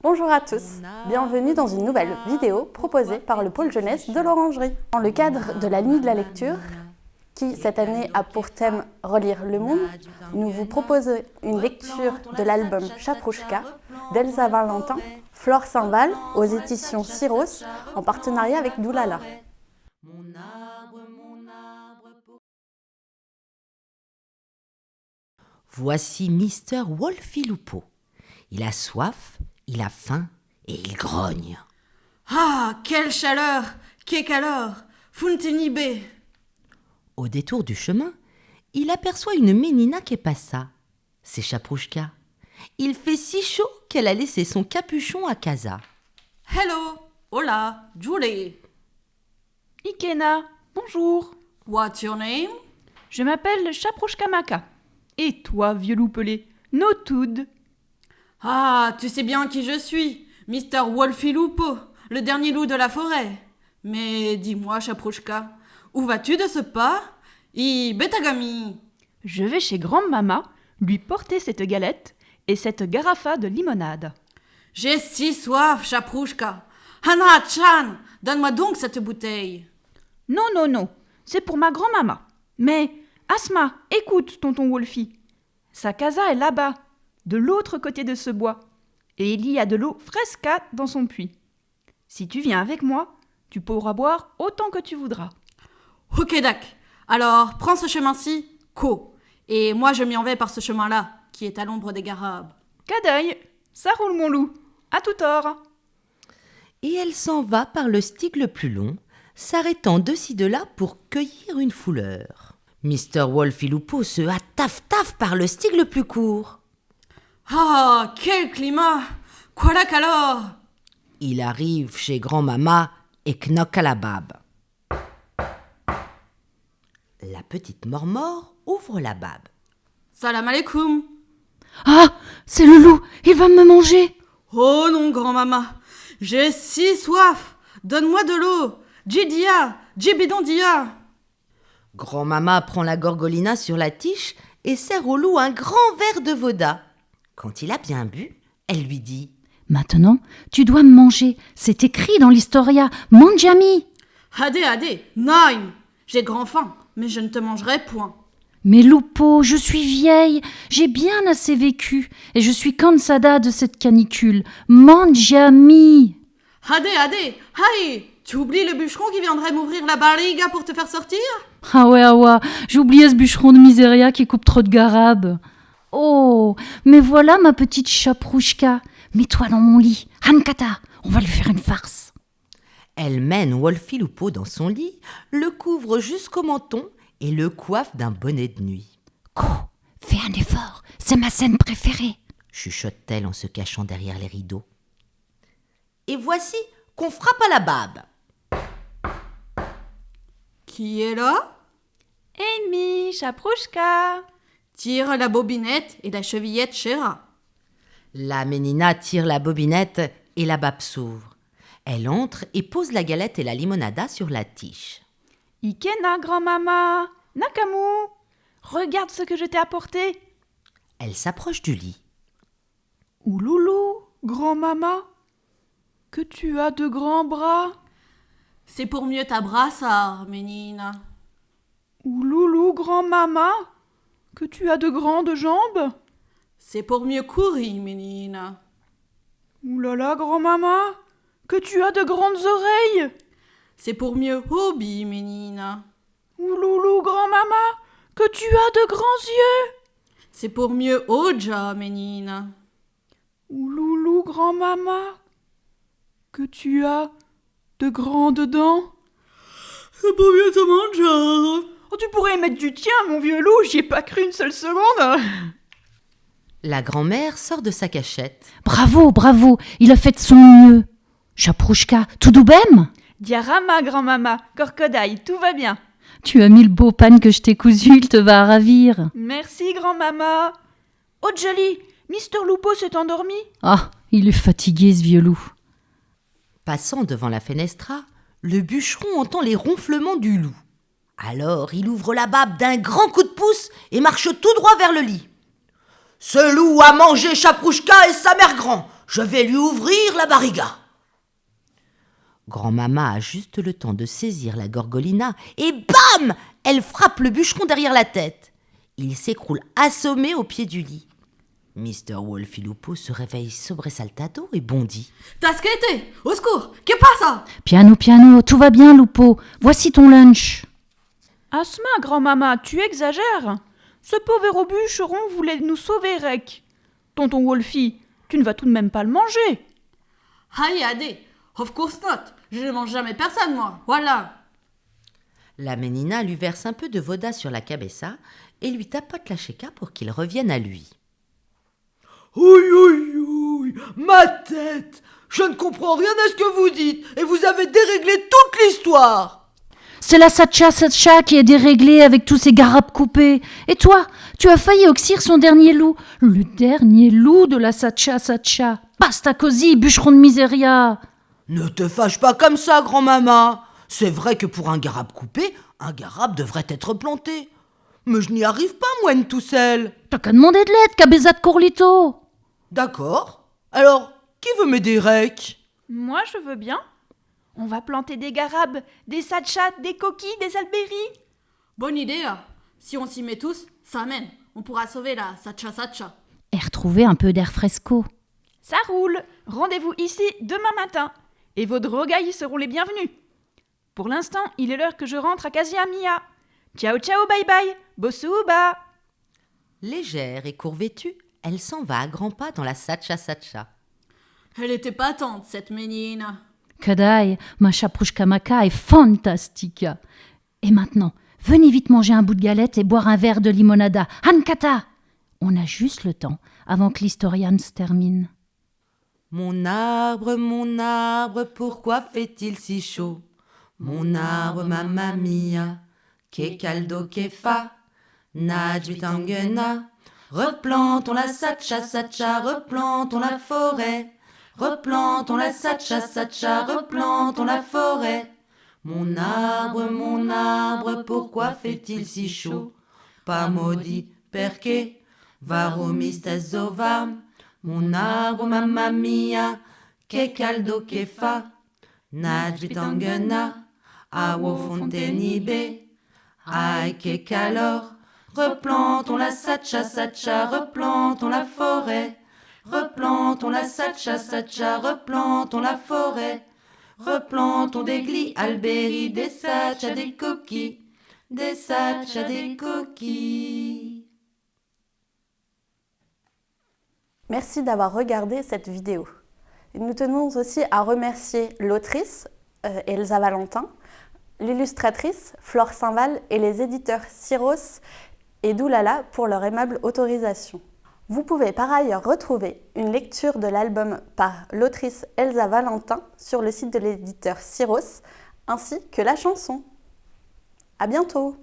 Bonjour à tous, bienvenue dans une nouvelle vidéo proposée par le pôle jeunesse de l'Orangerie. Dans le cadre de la nuit de la lecture, qui cette année a pour thème Relire le monde, nous vous proposons une lecture de l'album Chaprouchka d'Elsa Valentin, Flore Saint-Val aux éditions Syros en partenariat avec Doulala. Voici Mr. Wolfie Loupeau. Il a soif, il a faim et il grogne. Ah, quelle chaleur! Quelle calor! Funtinibé! Au détour du chemin, il aperçoit une ménina qui passa. C'est Chaprouchka. Il fait si chaud qu'elle a laissé son capuchon à casa. Hello! Hola! Julie! Ikena, bonjour. What's your name? Je m'appelle Chaprouchka Maka. Et toi, vieux loup pelé, Notoud. Ah, tu sais bien qui je suis, Mr. Wolfie Loupeau, le dernier loup de la forêt. Mais dis-moi, Chaprouchka, où vas-tu de ce pas? Betagami! Je vais chez Grand-Mama lui porter cette galette et cette garafa de limonade. J'ai si soif, Chaprouchka. Hana-chan, donne-moi donc cette bouteille. Non, c'est pour ma grand-mama. Mais, Asma, écoute, tonton Wolfie. Sa casa est là-bas, de l'autre côté de ce bois, et il y a de l'eau fresca dans son puits. Si tu viens avec moi, tu pourras boire autant que tu voudras. Ok, Dak. Alors, prends ce chemin-ci, et moi je m'y en vais par ce chemin-là, qui est à l'ombre des garabes. Cadaille, ça roule mon loup, à tout tort. Et elle s'en va par le stigue le plus long, s'arrêtant de ci de là pour cueillir une fouleur. Mr. Wolfie Loupeau se hâte taf par le stigue le plus court. Ah, quel climat! Quoi la calor! Il arrive chez Grand-Mama et knock à la babe. La petite Mormore ouvre la babe. Salam alaikum! Ah, c'est le loup, il va me manger. Oh non, grand-mama, j'ai si soif! Donne-moi de l'eau! Jidia! Jibidondia! Grand-Mama prend la gorgolina sur la tiche et sert au loup un grand verre de voda. Quand il a bien bu, elle lui dit « Maintenant, tu dois me manger. C'est écrit dans l'Historia. Mangiami !» Adé, nein! J'ai grand faim, mais je ne te mangerai point. Mais Loupeau, je suis vieille. J'ai bien assez vécu. Et je suis cansada de cette canicule. Mangiami !» Adé, aïe! Tu oublies le bûcheron qui viendrait m'ouvrir la barriga pour te faire sortir? Ah ouais, j'ai oublié ce bûcheron de miséria qui coupe trop de garabes. Oh, mais voilà ma petite Chaprouchka. Mets-toi dans mon lit. Hankata, on va lui faire une farce. Elle mène Wolfie Loupeau dans son lit, le couvre jusqu'au menton et le coiffe d'un bonnet de nuit. « Fais un effort, c'est ma scène préférée !» chuchote-t-elle en se cachant derrière les rideaux. Et voici qu'on frappe à la babe. Qui est là? Amy, Chaprouchka. Tire la bobinette et la chevillette Chéra. La ménina tire la bobinette et la babe s'ouvre. Elle entre et pose la galette et la limonada sur la tiche. Ikena, grand-mama. Nakamu, regarde ce que je t'ai apporté. Elle s'approche du lit. Ouloulou, grand-mama, que tu as de grands bras. C'est pour mieux t'abrasser, ménina. Ouloulou, grand-mama, que tu as de grandes jambes. C'est pour mieux courir, ménina. Oulala, grand-mama, que tu as de grandes oreilles. C'est pour mieux hobby, ménina. Ouloulou, grand-mama, que tu as de grands yeux. C'est pour mieux oja, ménina. Ouloulou, grand-mama, que tu as de grandes dents. C'est pour mieux te manger. Oh, tu pourrais y mettre du tien, mon vieux loup, j'y ai pas cru une seule seconde. La grand-mère sort de sa cachette. Bravo, il a fait de son mieux. Chaprouchka, tout doubem? Diarama, grand-mama, corcodaille, tout va bien. Tu as mis le beau pan que je t'ai cousu, il te va ravir. Merci, grand-mama. Oh, joli, Mr. Loupeau s'est endormi. Ah, il est fatigué, ce vieux loup. Passant devant la fenestra, le bûcheron entend les ronflements du loup. Alors il ouvre la babe d'un grand coup de pouce et marche tout droit vers le lit. « Ce loup a mangé Chaprouchka et sa mère grand. je vais lui ouvrir la barriga. Grand-maman a juste le temps de saisir la gorgolina et bam! Elle frappe le bûcheron derrière la tête. Il s'écroule assommé au pied du lit. Mr. Wolfilupo se réveille sobresaltado et bondit. Tasquete! Au secours! Que passa? Piano, piano, tout va bien, Lupo. Voici ton lunch. Asma, grand-mama, tu exagères. Ce pauvre bûcheron voulait nous sauver, Rec. Tonton Wolfie, tu ne vas tout de même pas le manger. Hayade! Of course not! Je ne mange jamais personne, moi! Voilà! La ménina lui verse un peu de voda sur la cabessa et lui tapote la chéka pour qu'il revienne à lui. Ouï, ma tête! Je ne comprends rien à ce que vous dites et vous avez déréglé toute l'histoire! C'est la Satcha qui est déréglée avec tous ses garabes coupés. Et toi, tu as failli oxyre son dernier loup. Le dernier loup de la Satcha. Basta così, bûcheron de miséria. Ne te fâche pas comme ça, grand-maman. C'est vrai que pour un garabe coupé, un garabe devrait être planté. Mais je n'y arrive pas, moine tout seul. T'as qu'à demander de l'aide, cabeza de Corlito. D'accord. Alors, qui veut m'aider, Rec? Moi, je veux bien. On va planter des garabes, des satchas, des coquilles, des albéries. Bonne idée! Si on s'y met tous, ça mène. On pourra sauver la Satcha. Et retrouver un peu d'air fresco. Ça roule. Rendez-vous ici demain matin. Et vos drogailles seront les bienvenus. Pour l'instant, il est l'heure que je rentre à Kasiamiya. Ciao, ciao, bye bye. Bosuba. Légère et court-vêtue, elle s'en va à grands pas dans la Satcha. Elle était patente, cette ménine. Kadai, ma chaprouchka maka est fantastique. Et maintenant, venez vite manger un bout de galette et boire un verre de limonada. Hankata! On a juste le temps avant que l'historiane se termine. Mon arbre, pourquoi fait-il si chaud? Mon arbre, mamma mia, que caldo que fa, najvitangena. Replantons la Satcha, replantons la forêt. Replantons la Satcha, replantons la forêt. Mon arbre, pourquoi fait-il si chaud? Pas maudit, perché, varomista zovam. Mon arbre, mamma mia, que caldo que fa, najvitangena, awo fontenibe, aïe que calor. Replantons la Satcha, replantons la forêt. Replantons la Satcha, replantons la forêt. Replantons des glis, albéries, des satchas, des coquilles, des satchas, des coquilles. Merci d'avoir regardé cette vidéo. Nous tenons aussi à remercier l'autrice, Elsa Valentin, l'illustratrice, Flore Saint-Val, et les éditeurs Syros et Doulala pour leur aimable autorisation. Vous pouvez par ailleurs retrouver une lecture de l'album par l'autrice Elsa Valentin sur le site de l'éditeur Syros, ainsi que la chanson. À bientôt!